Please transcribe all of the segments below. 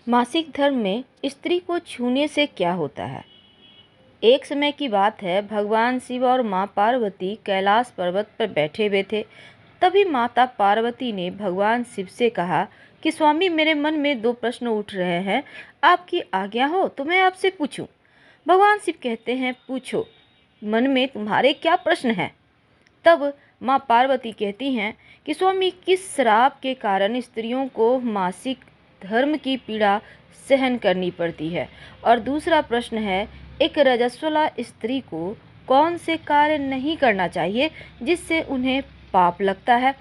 मासिक धर्म में स्त्री को छूने से क्या होता है। एक समय की बात है, भगवान शिव और माँ पार्वती कैलाश पर्वत पर बैठे हुए थे। तभी माता पार्वती ने भगवान शिव से कहा कि स्वामी, मेरे मन में दो प्रश्न उठ रहे हैं, आपकी आज्ञा हो तो मैं आपसे पूछूं। भगवान शिव कहते हैं, पूछो, मन में तुम्हारे क्या प्रश्न हैं। तब माँ पार्वती कहती हैं कि स्वामी, किस श्राप के कारण स्त्रियों को मासिक धर्म की पीड़ा सहन करनी पड़ती है। और दूसरा प्रश्न है, एक रजस्वला स्त्री को कौन से कार्य नहीं करना चाहिए जिससे उन्हें पाप लगता है।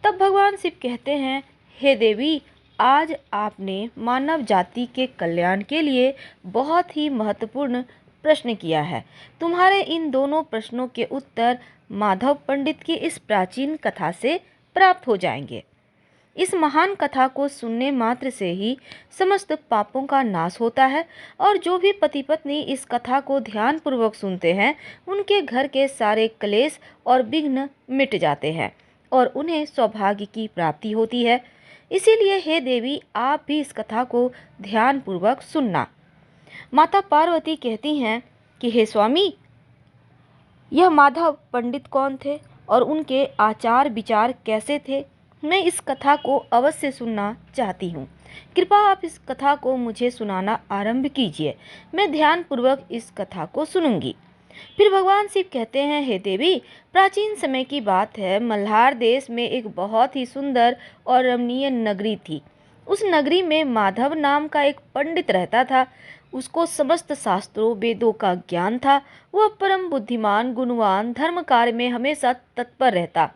तब भगवान शिव कहते हैं, हे देवी, आज आपने मानव जाति के कल्याण के लिए बहुत ही महत्वपूर्ण प्रश्न किया है। तुम्हारे इन दोनों प्रश्नों के उत्तर माधव पंडित की इस प्राचीन कथा से प्राप्त हो जाएंगे। इस महान कथा को सुनने मात्र से ही समस्त पापों का नाश होता है और जो भी पति पत्नी इस कथा को ध्यानपूर्वक सुनते हैं, उनके घर के सारे क्लेश और विघ्न मिट जाते हैं और उन्हें सौभाग्य की प्राप्ति होती है। इसीलिए हे देवी, आप भी इस कथा को ध्यानपूर्वक सुनना। माता पार्वती कहती हैं कि हे स्वामी, यह माधव पंडित कौन थे और उनके आचार विचार कैसे थे, मैं इस कथा को अवश्य सुनना चाहती हूँ। कृपया आप इस कथा को मुझे सुनाना आरंभ कीजिए, मैं ध्यानपूर्वक इस कथा को सुनूंगी। फिर भगवान शिव कहते हैं, हे देवी, प्राचीन समय की बात है, मल्हार देश में एक बहुत ही सुंदर और रमणीय नगरी थी। उस नगरी में माधव नाम का एक पंडित रहता था। उसको समस्त शास्त्रों वेदों का ज्ञान था। वह परम बुद्धिमान, गुणवान, धर्म कार्य में हमेशा तत्पर रहता।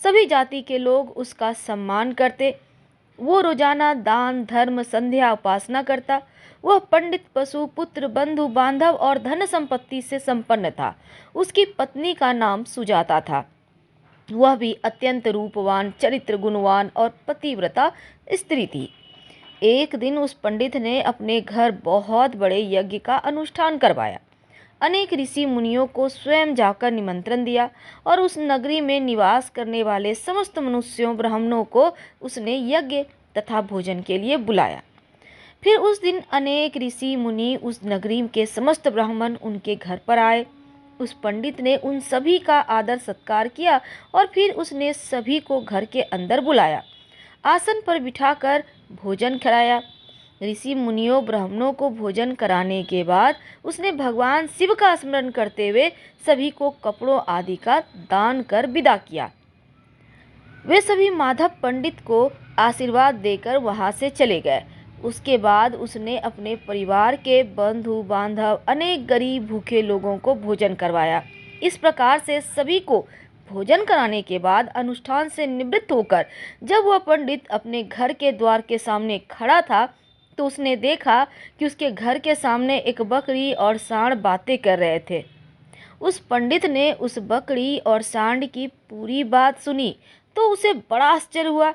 सभी जाति के लोग उसका सम्मान करते। वो रोजाना दान धर्म संध्या उपासना करता। वह पंडित पशु पुत्र बंधु बांधव और धन संपत्ति से संपन्न था। उसकी पत्नी का नाम सुजाता था। वह भी अत्यंत रूपवान, चरित्र गुणवान और पतिव्रता स्त्री थी। एक दिन उस पंडित ने अपने घर बहुत बड़े यज्ञ का अनुष्ठान करवाया। अनेक ऋषि मुनियों को स्वयं जाकर निमंत्रण दिया और उस नगरी में निवास करने वाले समस्त मनुष्यों ब्राह्मणों को उसने यज्ञ तथा भोजन के लिए बुलाया। फिर उस दिन अनेक ऋषि मुनि, उस नगरी के समस्त ब्राह्मण उनके घर पर आए। उस पंडित ने उन सभी का आदर सत्कार किया और फिर उसने सभी को घर के अंदर बुलाया, आसन पर बिठाकर भोजन कराया। ऋषि मुनियों ब्राह्मणों को भोजन कराने के बाद उसने भगवान शिव का स्मरण करते हुए सभी को कपड़ों आदि का दान कर विदा किया। वे सभी माधव पंडित को आशीर्वाद देकर वहां से चले गए। उसके बाद उसने अपने परिवार के बंधु बांधव, अनेक गरीब भूखे लोगों को भोजन करवाया। इस प्रकार से सभी को भोजन कराने के बाद अनुष्ठान से निवृत्त होकर जब वह पंडित अपने घर के द्वार के सामने खड़ा था, तो उसने देखा कि उसके घर के सामने एक बकरी और सांड बातें कर रहे थे। उस पंडित ने उस बकरी और सांड की पूरी बात सुनी तो उसे बड़ा आश्चर्य हुआ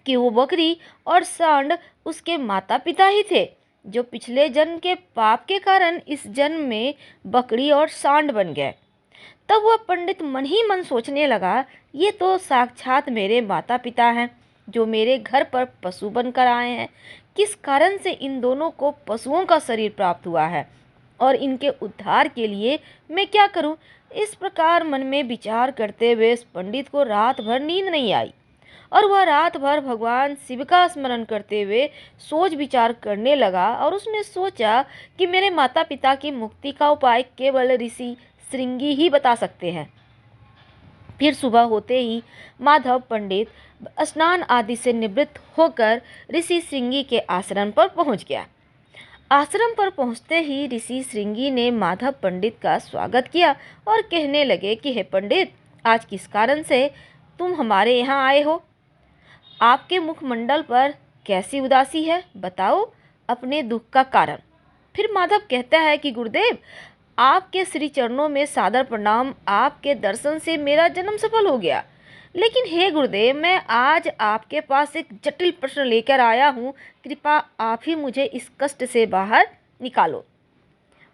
कि वो बकरी और सांड उसके माता पिता ही थे, जो पिछले जन्म के पाप के कारण इस जन्म में बकरी और सांड बन गए। तब वह पंडित मन ही मन सोचने लगा, ये तो साक्षात मेरे माता पिता हैं, जो मेरे घर पर पशु बनकर आए हैं। किस कारण से इन दोनों को पशुओं का शरीर प्राप्त हुआ है और इनके उद्धार के लिए मैं क्या करूं। इस प्रकार मन में विचार करते हुए इस पंडित को रात भर नींद नहीं आई और वह रात भर भगवान शिव का स्मरण करते हुए सोच विचार करने लगा। और उसने सोचा कि मेरे माता पिता की मुक्ति का उपाय केवल ऋषि श्रृंगी ही बता सकते हैं। फिर सुबह होते ही माधव पंडित स्नान आदि से निवृत्त होकर ऋषि श्रृंगी के आश्रम पर पहुंच गया। आश्रम पर पहुंचते ही ऋषि श्रृंगी ने माधव पंडित का स्वागत किया और कहने लगे कि हे पंडित, आज किस कारण से तुम हमारे यहाँ आए हो। आपके मुखमंडल पर कैसी उदासी है, बताओ अपने दुख का कारण। फिर माधव कहता है कि गुरुदेव, आपके श्री चरणों में सादर प्रणाम। आपके दर्शन से मेरा जन्म सफल हो गया। लेकिन हे गुरुदेव, मैं आज आपके पास एक जटिल प्रश्न लेकर आया हूँ। कृपा आप ही मुझे इस कष्ट से बाहर निकालो।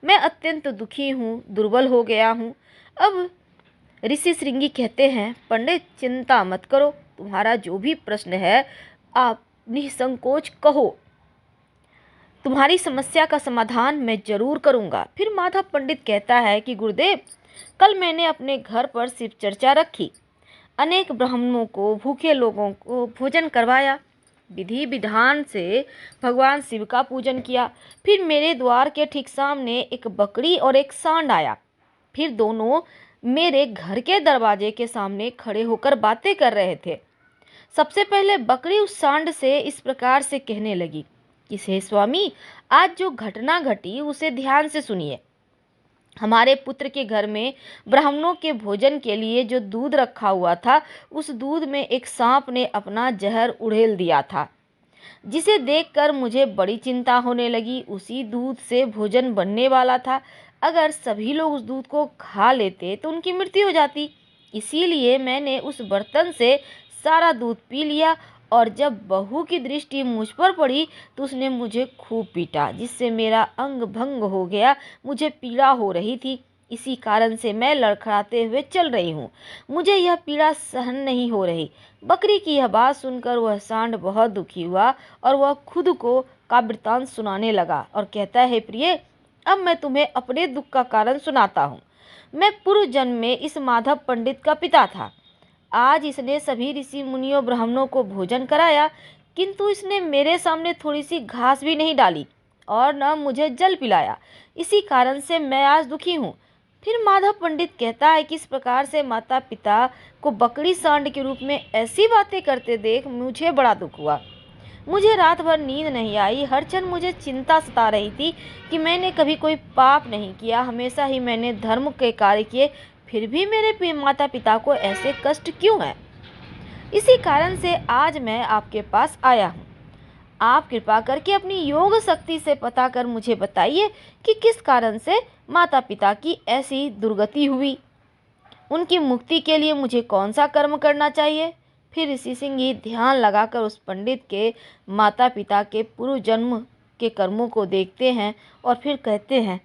मैं अत्यंत दुखी हूँ, दुर्बल हो गया हूँ। अब ऋषि श्रृंगी कहते हैं, पंडित चिंता मत करो, तुम्हारा जो भी प्रश्न है आप निसंकोच कहो। तुम्हारी समस्या का समाधान मैं जरूर करूंगा। फिर माधव पंडित कहता है कि गुरुदेव, कल मैंने अपने घर पर शिव चर्चा रखी, अनेक ब्राह्मणों को, भूखे लोगों को भोजन करवाया, विधि विधान से भगवान शिव का पूजन किया। फिर मेरे द्वार के ठीक सामने एक बकरी और एक सांड आया। फिर दोनों मेरे घर के दरवाजे के सामने खड़े होकर बातें कर रहे थे। सबसे पहले बकरी उस सांड से इस प्रकार से कहने लगी कि हे स्वामी, आज जो घटना घटी उसे ध्यान से सुनिए। हमारे पुत्र के घर में ब्राह्मणों के भोजन के लिए जो दूध रखा हुआ था, उस दूध में एक सांप ने अपना जहर उड़ेल दिया था, जिसे देखकर मुझे बड़ी चिंता होने लगी। उसी दूध से भोजन बनने वाला था। अगर सभी लोग उस दूध को खा लेते तो उनकी मृत्यु हो जाती। इसीलिए मैंने उस बर्तन से सारा दूध पी लिया, और जब बहू की दृष्टि मुझ पर पड़ी तो उसने मुझे खूब पीटा, जिससे मेरा अंग भंग हो गया। मुझे पीड़ा हो रही थी, इसी कारण से मैं लड़खड़ाते हुए चल रही हूँ। मुझे यह पीड़ा सहन नहीं हो रही। बकरी की यह बात सुनकर वह सांड बहुत दुखी हुआ और वह खुद को का वृत्तांत सुनाने लगा और कहता है, प्रिय, अब मैं तुम्हें अपने दुख का कारण सुनाता हूँ। मैं पूर्व जन्म में इस माधव पंडित का पिता था। आज इसने सभी ऋषि मुनियों ब्राह्मणों को भोजन कराया, किंतु इसने मेरे सामने थोड़ी सी घास भी नहीं डाली और न मुझे जल पिलाया। इसी कारण से मैं आज दुखी हूँ। फिर माधव पंडित कहता है कि इस प्रकार से माता पिता को बकरी सांड के रूप में ऐसी बातें करते देख मुझे बड़ा दुख हुआ। मुझे रात भर नींद नहीं आई। हर क्षण मुझे चिंता सता रही थी कि मैंने कभी कोई पाप नहीं किया, हमेशा ही मैंने धर्म के कार्य किए। फिर भी मेरे माता पिता को ऐसे कष्ट क्यों है? इसी कारण से आज मैं आपके पास आया हूँ। आप कृपा करके अपनी योग शक्ति से पता कर मुझे बताइए कि किस कारण से माता पिता की ऐसी दुर्गति हुई। उनकी मुक्ति के लिए मुझे कौन सा कर्म करना चाहिए? फिर ऋषि सिंह ध्यान लगाकर उस पंडित के माता पिता के पूर्व जन्म के कर्मों को देखते हैं और फिर कहते हैं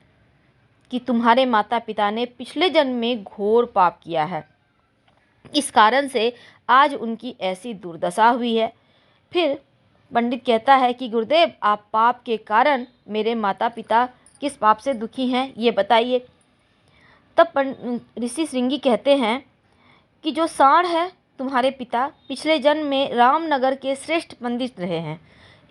कि तुम्हारे माता पिता ने पिछले जन्म में घोर पाप किया है, इस कारण से आज उनकी ऐसी दुर्दशा हुई है। फिर पंडित कहता है कि गुरुदेव, आप पाप के कारण मेरे माता पिता किस पाप से दुखी हैं, ये बताइए। तब ऋषि श्रृंगी कहते हैं कि जो सांड है, तुम्हारे पिता पिछले जन्म में रामनगर के श्रेष्ठ पंडित रहे हैं।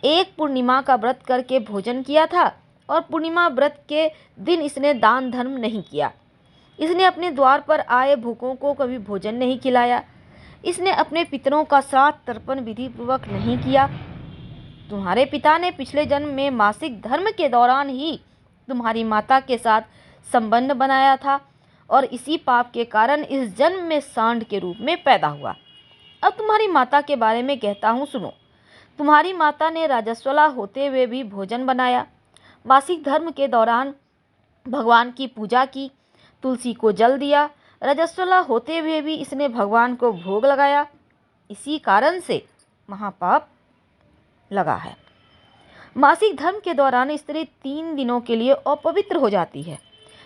एक पूर्णिमा का व्रत करके भोजन किया था और पूर्णिमा व्रत के दिन इसने दान धर्म नहीं किया। इसने अपने द्वार पर आए भूखों को कभी भोजन नहीं खिलाया। इसने अपने पितरों का श्राद्ध तर्पण विधि पूर्वक नहीं किया। तुम्हारे पिता ने पिछले जन्म में मासिक धर्म के दौरान ही तुम्हारी माता के साथ संबंध बनाया था और इसी पाप के कारण इस जन्म में सांड के रूप में पैदा हुआ। अब तुम्हारी माता के बारे में कहता हूँ, सुनो। तुम्हारी माता ने राजस्वला होते हुए भी भोजन बनाया, मासिक धर्म के दौरान भगवान की पूजा की, तुलसी को जल दिया। रजस्वला होते हुए भी इसने भगवान को भोग लगाया। इसी कारण से महापाप लगा है। मासिक धर्म के दौरान स्त्री 3 दिनों के लिए अपवित्र हो जाती है।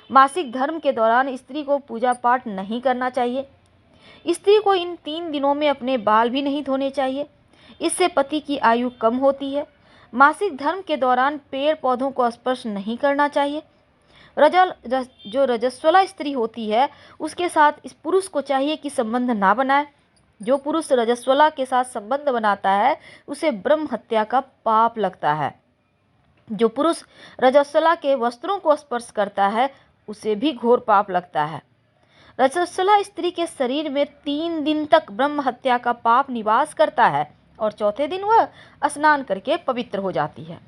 मासिक धर्म के दौरान स्त्री को पूजा पाठ नहीं करना चाहिए। स्त्री को इन 3 दिनों में अपने बाल भी नहीं धोने चाहिए, इससे पति की आयु कम होती है। मासिक धर्म के दौरान पेड़ पौधों को स्पर्श नहीं करना चाहिए। जो रजस्वला स्त्री होती है, उसके साथ इस पुरुष को चाहिए कि संबंध ना बनाए। जो पुरुष रजस्वला के साथ संबंध बनाता है, उसे ब्रह्म हत्या का पाप लगता है। जो पुरुष रजस्वला के वस्त्रों को स्पर्श करता है, उसे भी घोर पाप लगता है। रजस्वला स्त्री के शरीर में 3 दिन तक ब्रह्म हत्या का पाप निवास करता है और चौथे दिन वह स्नान करके पवित्र हो जाती है।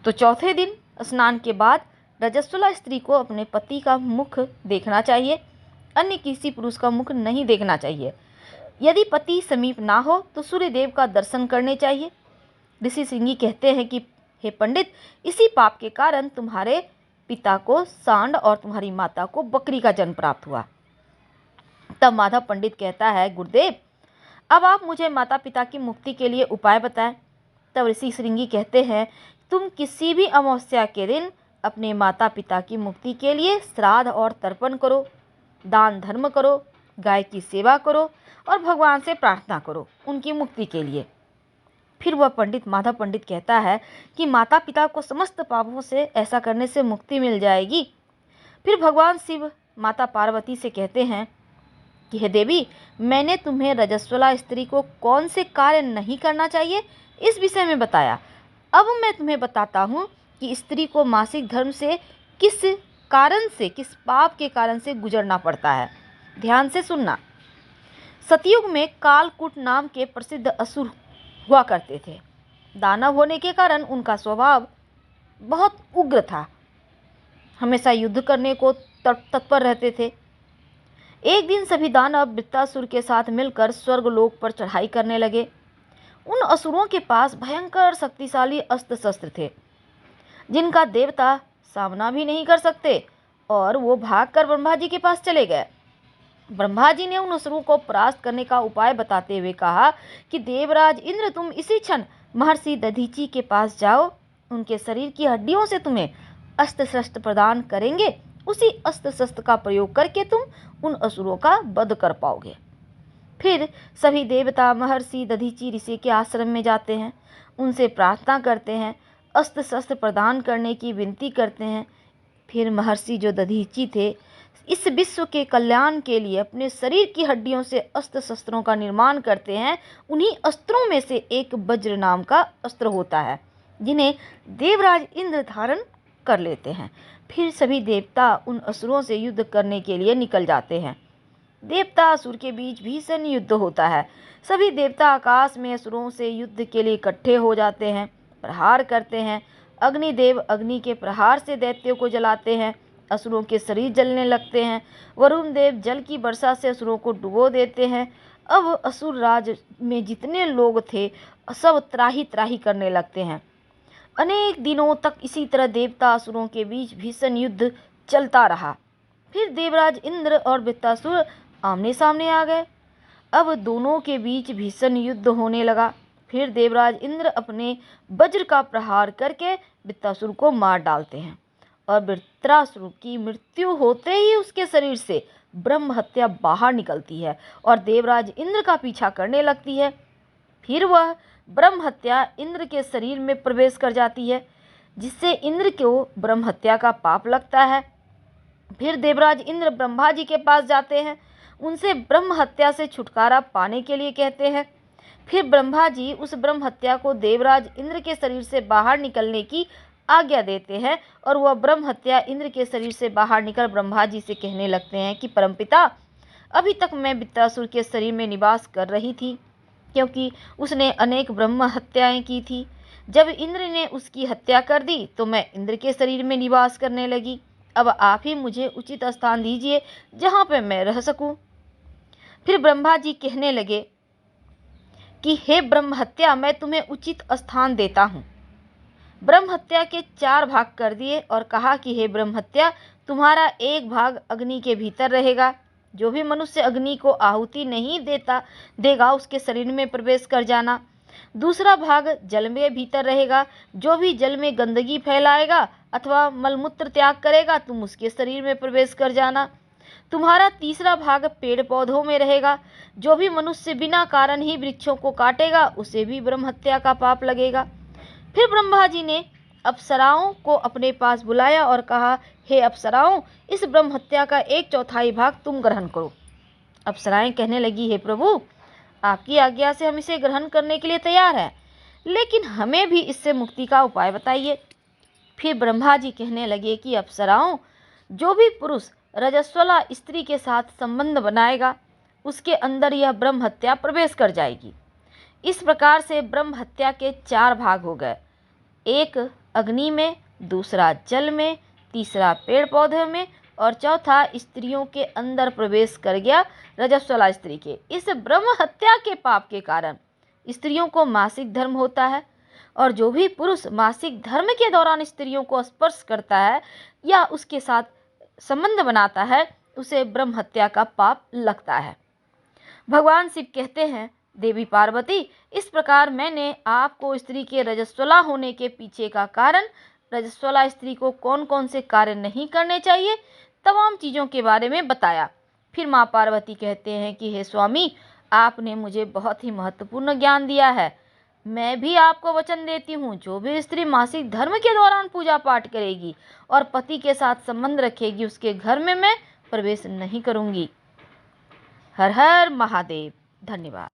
तो चौथे दिन स्नान के बाद रजस्वला स्त्री को अपने पति का मुख देखना चाहिए, अन्य किसी पुरुष का मुख नहीं देखना चाहिए। यदि पति समीप ना हो तो सूर्यदेव का दर्शन करने चाहिए। ऋषि सिंह कहते हैं कि हे पंडित, इसी पाप के कारण तुम्हारे पिता को सांड और तुम्हारी माता को बकरी का जन्म प्राप्त हुआ। तब माधव पंडित कहता है, गुरुदेव, अब आप मुझे माता पिता की मुक्ति के लिए उपाय बताएं। तब ऋषि श्रृंगी कहते हैं, तुम किसी भी अमावस्या के दिन अपने माता पिता की मुक्ति के लिए श्राद्ध और तर्पण करो, दान धर्म करो, गाय की सेवा करो और भगवान से प्रार्थना करो उनकी मुक्ति के लिए। फिर वह पंडित माधव पंडित कहता है कि माता पिता को समस्त पापों से ऐसा करने से मुक्ति मिल जाएगी। फिर भगवान शिव माता पार्वती से कहते हैं कि हे देवी, मैंने तुम्हें रजस्वला स्त्री को कौन से कार्य नहीं करना चाहिए इस विषय में बताया। अब मैं तुम्हें बताता हूँ कि स्त्री को मासिक धर्म से किस कारण से, किस पाप के कारण से गुजरना पड़ता है। ध्यान से सुनना। सतयुग में कालकूट नाम के प्रसिद्ध असुर हुआ करते थे। दानव होने के कारण उनका स्वभाव बहुत उग्र था, हमेशा युद्ध करने को तत्पर रहते थे। एक दिन सभी दानव वृत्तासुर के साथ मिलकर स्वर्गलोक पर चढ़ाई करने लगे। उन असुरों के पास भयंकर शक्तिशाली अस्त्र शस्त्र थे जिनका देवता सामना भी नहीं कर सकते, और वो भागकर ब्रह्मा जी के पास चले गए। ब्रह्मा जी ने उन असुरों को परास्त करने का उपाय बताते हुए कहा कि देवराज इंद्र, तुम इसी क्षण महर्षि दधीची के पास जाओ, उनके शरीर की हड्डियों से तुम्हें अस्त्र शस्त्र प्रदान करेंगे। उसी अस्त्र शस्त्र का प्रयोग करके तुम उन असुरों का वध कर पाओगे। फिर सभी देवता महर्षि दधीची ऋषि के आश्रम में जाते हैं, उनसे प्रार्थना करते हैं, अस्त्र शस्त्र प्रदान करने की विनती करते हैं। फिर महर्षि जो दधीची थे, इस विश्व के कल्याण के लिए अपने शरीर की हड्डियों से अस्त्र शस्त्रों का निर्माण करते हैं। उन्हीं अस्त्रों में से एक वज्र नाम का अस्त्र होता है जिन्हें देवराज इंद्र धारण कर लेते हैं। फिर सभी देवता उन असुरों से युद्ध करने के लिए निकल जाते हैं। देवता असुर के बीच भीषण युद्ध होता है। सभी देवता आकाश में असुरों से युद्ध के लिए इकट्ठे हो जाते हैं, प्रहार करते हैं। अग्निदेव अग्नि के प्रहार से दैत्यों को जलाते हैं, असुरों के शरीर जलने लगते हैं। वरुण देव जल की वर्षा से असुरों को डुबो देते हैं। अब असुर राज में जितने लोग थे सब त्राही त्राही करने लगते हैं। अनेक दिनों तक इसी तरह देवता असुरों के बीच भीषण युद्ध चलता रहा। फिर देवराज इंद्र और वृत्तासुर आमने सामने आ गए। अब दोनों के बीच भीषण युद्ध होने लगा। फिर देवराज इंद्र अपने वज्र का प्रहार करके वृत्तासुर को मार डालते हैं, और वृत्रासुर की मृत्यु होते ही उसके शरीर से ब्रह्म हत्या बाहर निकलती है और देवराज इंद्र का पीछा करने लगती है। फिर वह ब्रह्म हत्या इंद्र के शरीर में प्रवेश कर जाती है, जिससे इंद्र को ब्रह्म हत्या का पाप लगता है। फिर देवराज इंद्र ब्रह्मा जी के पास जाते हैं, उनसे ब्रह्म हत्या से छुटकारा पाने के लिए कहते हैं। फिर ब्रह्मा जी उस ब्रह्म हत्या को देवराज इंद्र के शरीर से बाहर निकलने की आज्ञा देते हैं, और वह ब्रह्म हत्या इंद्र के शरीर से बाहर निकल ब्रह्मा जी से कहने लगते हैं कि परमपिता, अभी तक मैं वृत्रासुर के शरीर में निवास कर रही थी, क्योंकि उसने अनेक ब्रह्म हत्याएं की थी। जब इंद्र ने उसकी हत्या कर दी तो मैं इंद्र के शरीर में निवास करने लगी। अब आप ही मुझे उचित स्थान दीजिए जहाँ पे मैं रह सकूं। फिर ब्रह्मा जी कहने लगे कि हे ब्रह्म हत्या, मैं तुम्हें उचित स्थान देता हूँ। ब्रह्म हत्या के 4 भाग कर दिए और कहा कि हे ब्रह्म हत्या, तुम्हारा एक भाग अग्नि के भीतर रहेगा। जो भी मनुष्य अग्नि को आहुति नहीं देगा उसके शरीर में प्रवेश कर जाना। दूसरा भाग जल में भीतर रहेगा। जो भी जल में गंदगी फैलाएगा अथवा मलमूत्र त्याग करेगा तुम उसके शरीर में प्रवेश कर जाना। तुम्हारा तीसरा भाग पेड़ पौधों में रहेगा। जो भी मनुष्य बिना कारण ही वृक्षों को काटेगा उसे भी ब्रह्म हत्या का पाप लगेगा। फिर ब्रह्मा जी ने अप्सराओं को अपने पास बुलाया और कहा, हे अप्सराओं, इस ब्रह्म हत्या का 1/4 भाग तुम ग्रहण करो। अप्सराएं कहने लगी, हे प्रभु, आपकी आज्ञा से हम इसे ग्रहण करने के लिए तैयार हैं, लेकिन हमें भी इससे मुक्ति का उपाय बताइए। फिर ब्रह्मा जी कहने लगे कि अप्सराओं, जो भी पुरुष रजस्वला स्त्री के साथ संबंध बनाएगा उसके अंदर यह ब्रह्म हत्या प्रवेश कर जाएगी। इस प्रकार से ब्रह्म हत्या के 4 भाग हो गए, एक अग्नि में, दूसरा जल में, तीसरा पेड़ पौधे में और चौथा स्त्रियों के अंदर प्रवेश कर गया रजस्वला स्त्री के। इस ब्रह्म हत्या के पाप के कारण स्त्रियों को मासिक धर्म होता है, और जो भी पुरुष मासिक धर्म के दौरान स्त्रियों को स्पर्श करता है या उसके साथ संबंध बनाता है उसे ब्रह्म हत्या का पाप लगता है। भगवान शिव कहते हैं, देवी पार्वती, इस प्रकार मैंने आपको स्त्री के रजस्वला होने के पीछे का कारण, रजस्वला स्त्री को कौन कौन से कार्य नहीं करने चाहिए, तमाम चीज़ों के बारे में बताया। फिर माँ पार्वती कहते हैं कि हे स्वामी, आपने मुझे बहुत ही महत्वपूर्ण ज्ञान दिया है। मैं भी आपको वचन देती हूँ, जो भी स्त्री मासिक धर्म के दौरान पूजा पाठ करेगी और पति के साथ संबंध रखेगी, उसके घर में मैं प्रवेश नहीं करूँगी। हर हर महादेव। धन्यवाद।